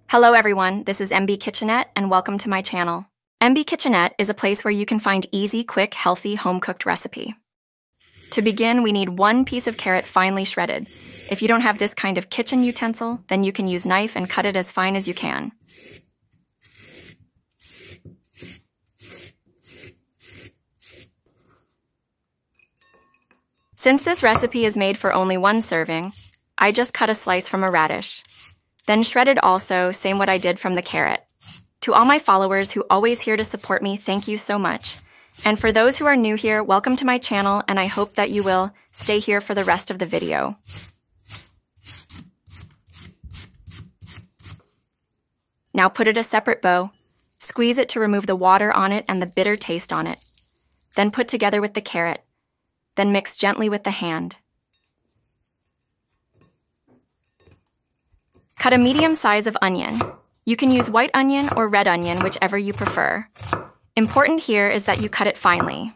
Hello everyone, this is MB Kitchenette and welcome to my channel. MB Kitchenette is a place where you can find easy, quick, healthy, home-cooked recipe. To begin, we need 1 piece of carrot finely shredded. If you don't have this kind of kitchen utensil, then you can use knife and cut it as fine as you can. Since this recipe is made for only 1 serving, I just cut a slice from a radish. Then shredded also, same what I did from the carrot. To all my followers who always here to support me, thank you so much. And for those who are new here, welcome to my channel, and I hope that you will stay here for the rest of the video. Now put it a separate bowl. Squeeze it to remove the water on it and the bitter taste on it. Then put together with the carrot. Then mix gently with the hand. Cut a medium size of onion. You can use white onion or red onion, whichever you prefer. Important here is that you cut it finely.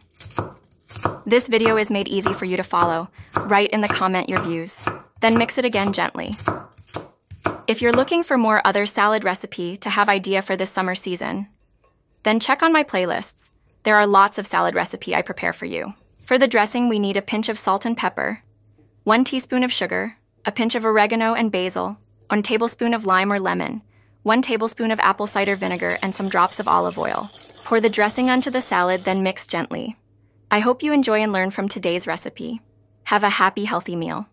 This video is made easy for you to follow. Write in the comment your views. Then mix it again gently. If you're looking for more other salad recipe to have idea for this summer season, then check on my playlists. There are lots of salad recipe I prepare for you. For the dressing, we need a pinch of salt and pepper, 1 teaspoon of sugar, a pinch of oregano and basil, 1 tablespoon of lime or lemon, 1 tablespoon of apple cider vinegar, and some drops of olive oil. Pour the dressing onto the salad, then mix gently. I hope you enjoy and learn from today's recipe. Have a happy, healthy meal.